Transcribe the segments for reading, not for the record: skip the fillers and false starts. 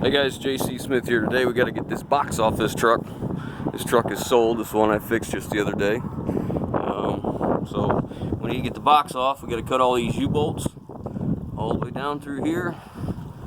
Hey guys, JC Smith here. Today we got to get this box off this truck. This truck is sold. This one I fixed just the other day. So when you get the box off, we got to cut all these U-bolts all the way down through here.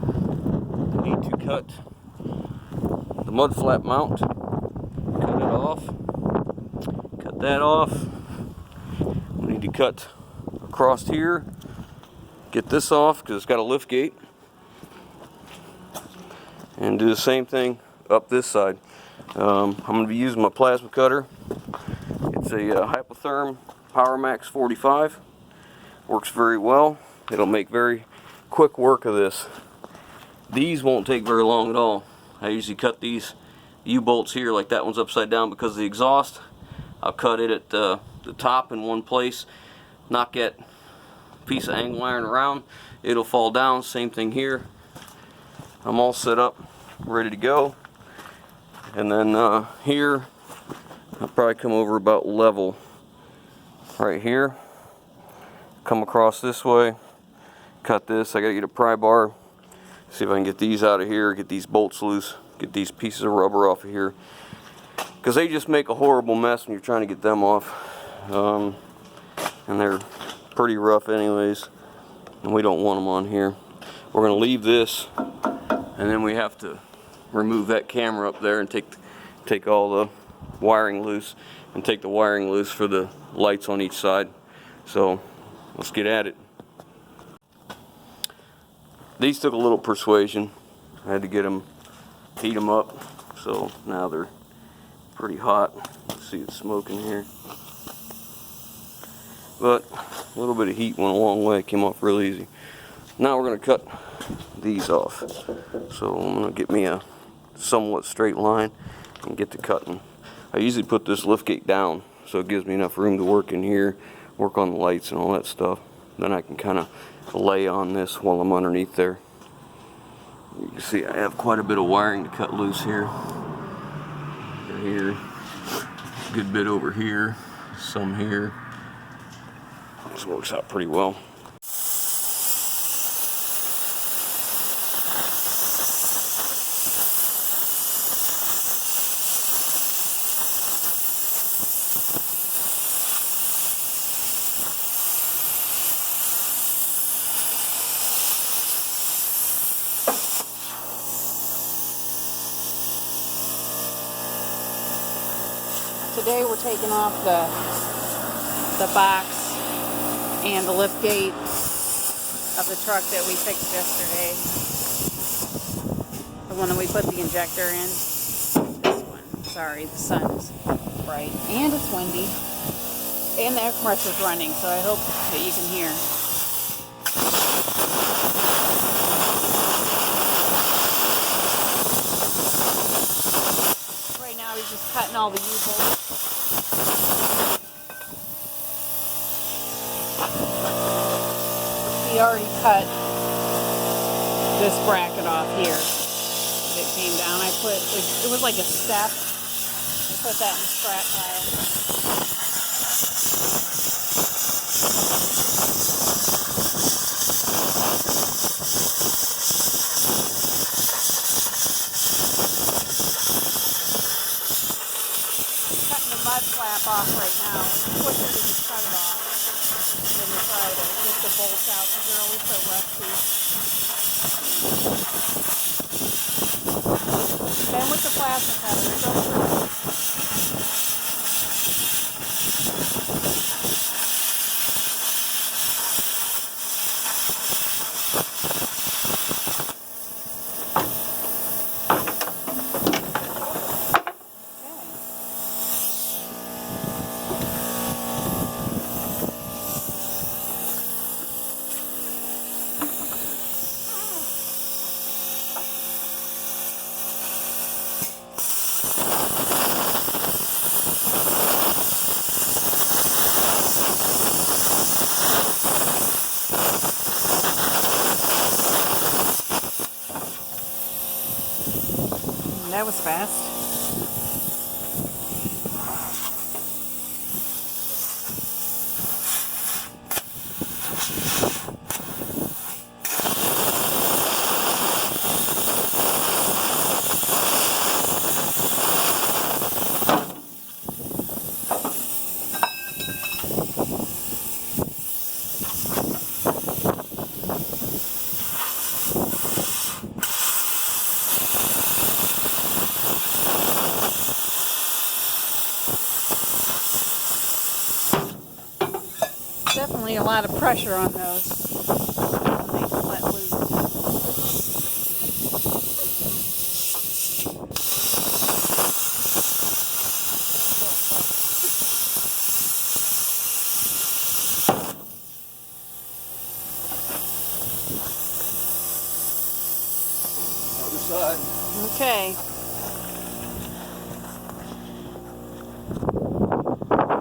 We need to cut the mud flap mount. Cut it off. Cut that off. We need to cut across here. Get this off because it's got a lift gate. And do the same thing up this side. I'm going to be using my plasma cutter. It's a Hypotherm PowerMax 45. Works very well. It'll make very quick work of this. These won't take very long at all. I usually cut these U-bolts here, like that one's upside down because of the exhaust. I'll cut it at the top in one place, knock that piece of angle iron around, it'll fall down. Same thing here. I'm all set up, ready to go. And then here, I'll probably come over about level right here. Come across this way, cut this. I gotta get a pry bar, see if I can get these out of here, get these bolts loose, get these pieces of rubber off of here. Because they just make a horrible mess when you're trying to get them off. And they're pretty rough anyways, and we don't want them on here. We're gonna leave this. And then we have to remove that camera up there and take all the wiring loose and take the wiring loose for the lights on each side. So let's get at it. These took a little persuasion. I had to get them, heat them up. So now they're pretty hot. Let's see, it's smoking here. But a little bit of heat went a long way. It came off real easy. Now we're going to cut these off. So I'm going to get me a somewhat straight line and get to cutting. I usually put this liftgate down so it gives me enough room to work in here, work on the lights and all that stuff. Then I can kind of lay on this while I'm underneath there. You can see I have quite a bit of wiring to cut loose here. Right here, a good bit over here, some here. This works out pretty well. Today we're taking off the box and the lift gate of the truck that we fixed yesterday. The one that we put the injector in. This one. Sorry, the sun's bright. And it's windy. And the air compressor's running, so I hope that you can hear. Right now he's just cutting all the U-bolts. He already cut this bracket off here. It came down. I put it was like a step. I put that in the scrap pile. Cutting the mud flap off right now. It's quicker to just cut it off than to try to get the bolts out because they're always so rusty. Then with the plasma cutter, it goes through. That was fast. lot of pressure on those when they let loose. Other side. Okay.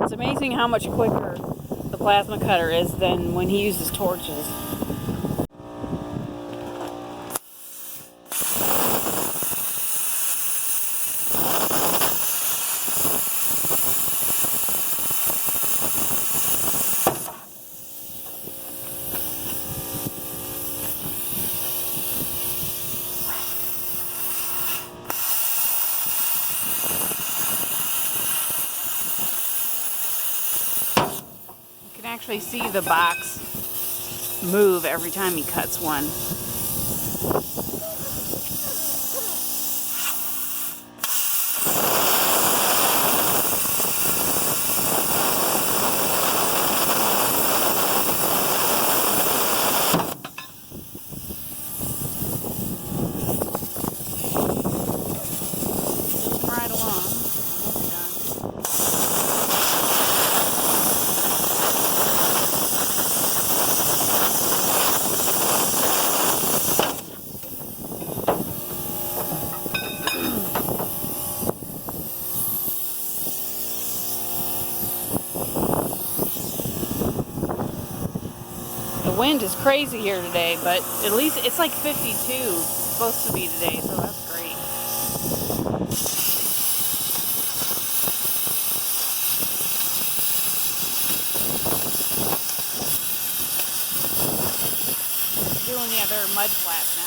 It's amazing how much quicker the plasma cutter is than when he uses torches. You can actually see the box move every time he cuts one. Moving right along. Almost done. The wind is crazy here today, but at least it's like 52 supposed to be today, so that's great. Doing the other mud flap now.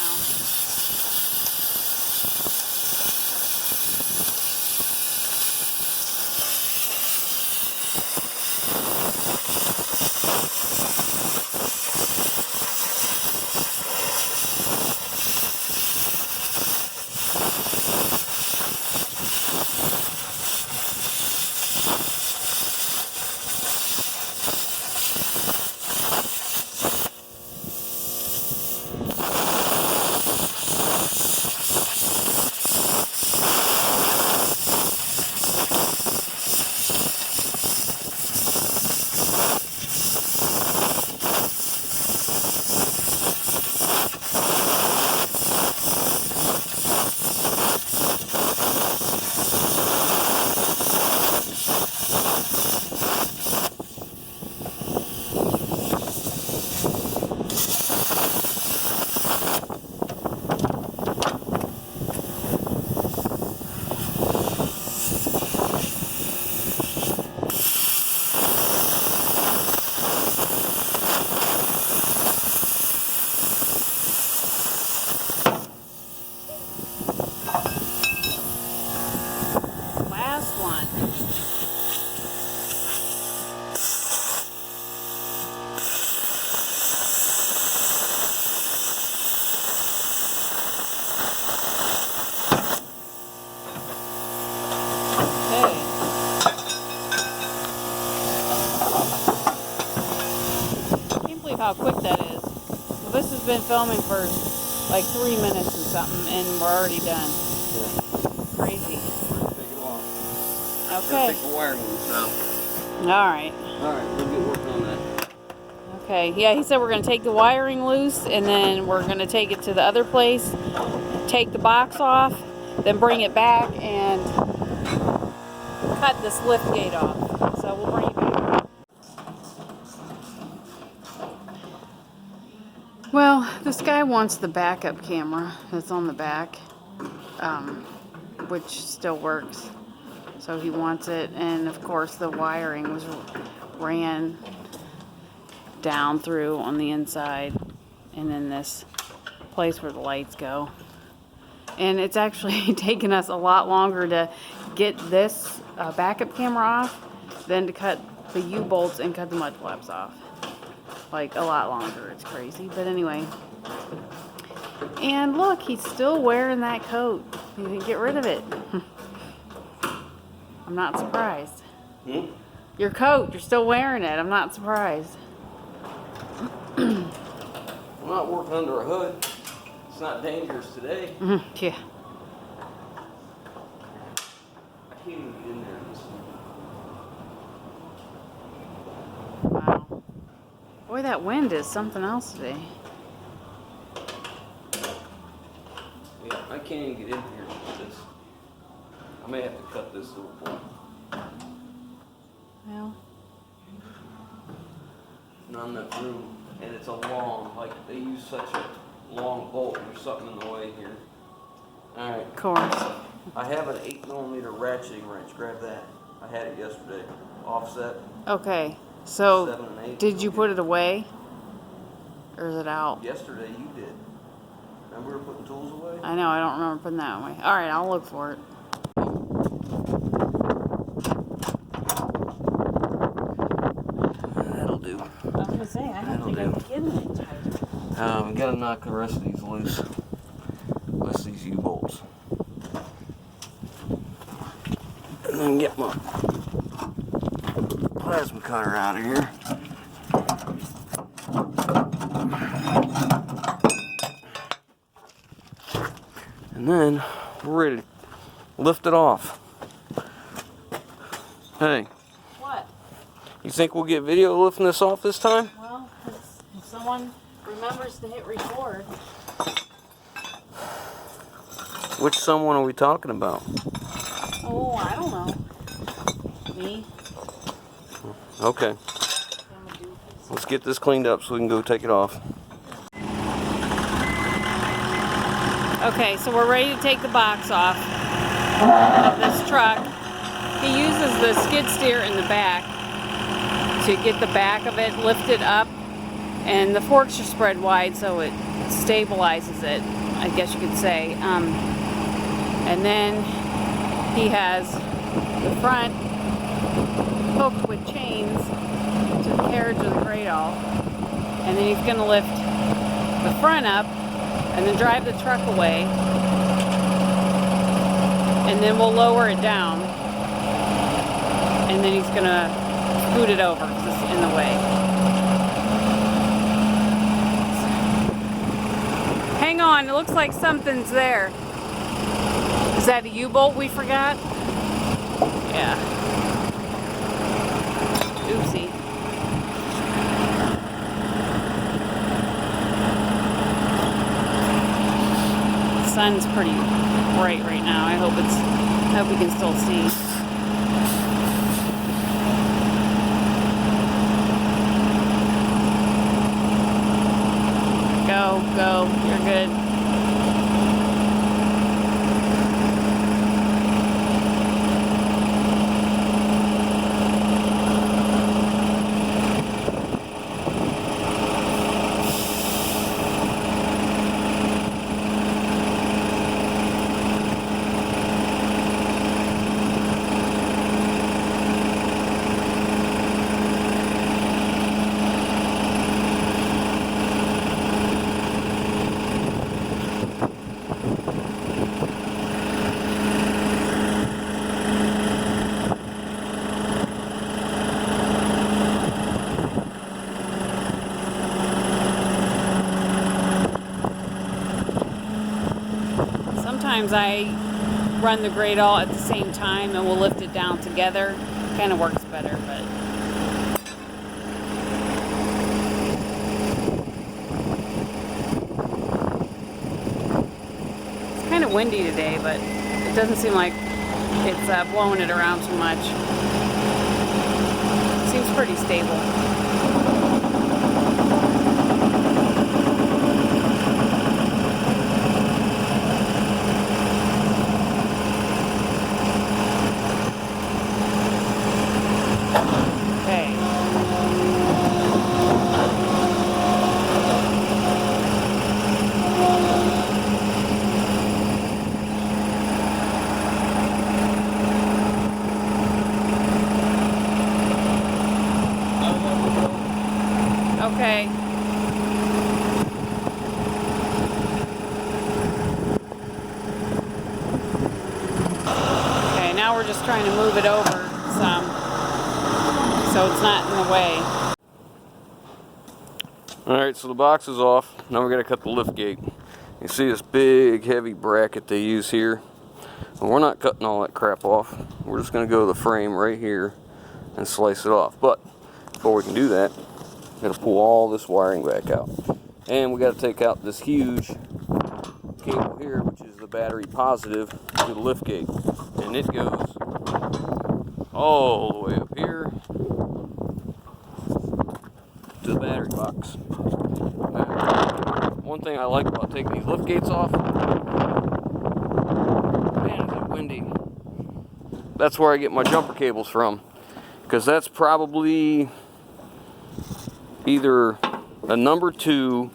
Last one. Okay. Can't believe how quick that is. Well, this has been filming for like 3 minutes and something, and we're already done. Yeah. Crazy. Take it off. Okay. Take the wiring loose now. Alright. Alright, we'll get working on that. Okay. Yeah, he said we're going to take the wiring loose, and then we're going to take it to the other place, take the box off, then bring it back and cut this lift gate off. So we'll bring it back. Well, this guy wants the backup camera that's on the back, which still works. So he wants it, and of course the wiring was ran down through on the inside, and then this place where the lights go. And it's actually taken us a lot longer to get this backup camera off than to cut the U-bolts and cut the mud flaps off. Like, a lot longer. It's crazy. But anyway. And look, he's still wearing that coat. He didn't get rid of it. I'm not surprised. Your coat, you're still wearing it. I'm not surprised. not working under a hood. It's not dangerous today. Yeah. I can't even get in there this one. Wow. Boy, that wind is something else today. Yeah, I can't even get in here with this. I may have to cut this little bolt. Well, Not enough room, and it's a long, like they use such a long bolt. There's something in the way here. All right. of course. I have an 8mm ratcheting wrench. Grab that. I had it yesterday. Offset. Okay. So, 7 and 8. did you put it away? Or is it out? Yesterday you did. Remember we were putting tools away? I know, I don't remember putting that away. Alright, I'll look for it. That'll do. I was going to say, I don't think I can get it tighter. We gotta knock the rest of these loose. Rest of these U-bolts. And then get my plasma cutter out of here. And then we're ready to lift it off. Hey, What? you think we'll get video lifting this off this time? Well, if someone remembers to hit record. Which someone are we talking about? Oh, I don't know. Me? Okay. Let's get this cleaned up so we can go take it off. Okay, so we're ready to take the box off of this truck. He uses the skid steer in the back to get the back of it lifted up, and the forks are spread wide so it stabilizes it, I guess you could say. And then he has the front hooked with chains to the carriage of the cradle, and then he's going to lift the front up and then drive the truck away, and then we'll lower it down, and then he's going to scoot it over because it's in the way. Hang on, it looks like something's there. Is that a U-bolt we forgot? Yeah. Oopsie. The sun's pretty bright right now. I hope we can still see. Go, you're good. Sometimes I run the grade all at the same time and we'll lift it down together. Kind of works better, but it's kind of windy today, but it doesn't seem like it's blowing it around too much. Seems pretty stable. Okay. Okay, now we're just trying to move it over some so it's not in the way. Alright, so the box is off. Now we're going to cut the lift gate. You see this big heavy bracket they use here. And we're not cutting all that crap off. We're just going to go to the frame right here and slice it off. But before we can do that, we're going to pull all this wiring back out. And we got to take out this huge cable here, which is the battery positive to the lift gate. And it goes all the way up here to the battery box. Now, one thing I like about taking these lift gates off, man, is it windy. That's where I get my jumper cables from, because that's probably either a number 2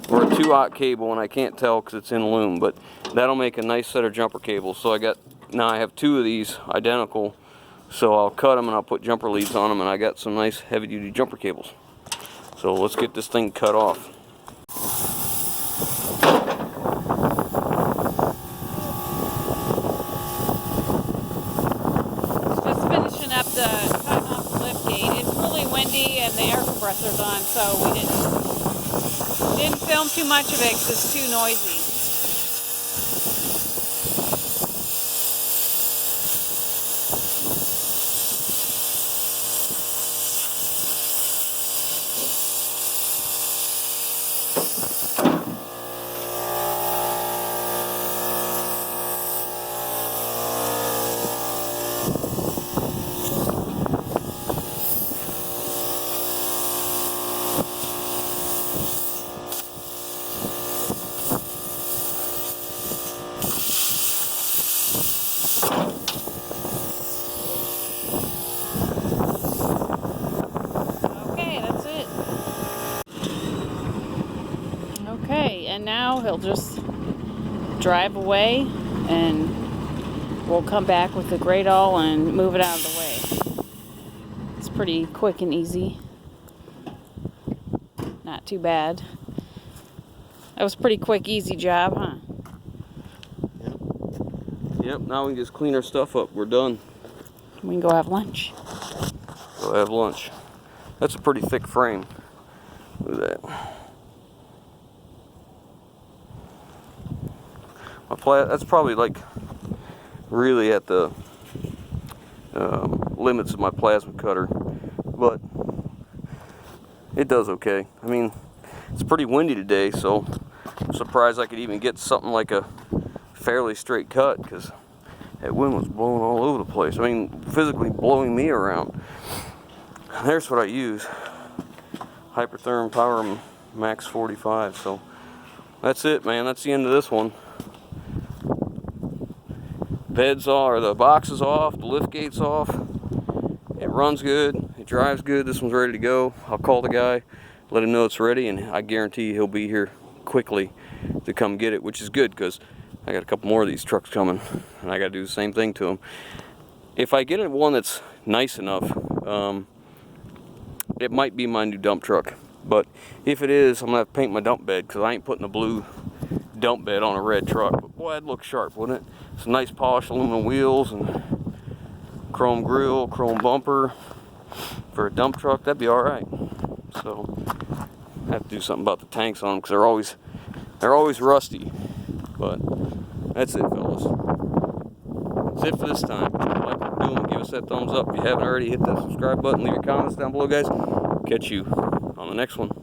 or a 2/0 cable, and I can't tell because it's in loom, but that'll make a nice set of jumper cables. So now I have 2 of these identical, so I'll cut them and I'll put jumper leads on them, and I got some nice heavy-duty jumper cables. So let's get this thing cut off. Just finishing up cutting off the lift gate. It's really windy and the air compressor's on, so we didn't film too much of it because it's too noisy. Okay, and now he'll just drive away and we'll come back with the Gradall and move it out of the way. It's pretty quick and easy. Not too bad. That was a pretty quick, easy job, huh? Yep, now we can just clean our stuff up. We're done. We can go have lunch. Go have lunch. That's a pretty thick frame. Look at that. That's probably like really at the limits of my plasma cutter, but it does okay. I mean, it's pretty windy today, so I'm surprised I could even get something like a fairly straight cut, because that wind was blowing all over the place. I mean, physically blowing me around. There's what I use. Hypertherm Power Max 45. So that's it, man. That's the end of this one. The box is off, the lift gate's off. It runs good, it drives good. This one's ready to go. I'll call the guy, let him know it's ready, and I guarantee he'll be here quickly to come get it, which is good because I got a couple more of these trucks coming and I got to do the same thing to them. If I get one that's nice enough, it might be my new dump truck. But if it is, I'm going to have to paint my dump bed, because I ain't putting a blue dump bed on a red truck. But boy, that'd look sharp, wouldn't it? Some nice polished aluminum wheels and chrome grille, chrome bumper for a dump truck. That'd be alright. So I have to do something about the tanks on them, because they're always rusty. But that's it, fellas. That's it for this time. If you like what we're doing, give us that thumbs up. If you haven't already, hit that subscribe button. Leave your comments down below, guys. Catch you on the next one.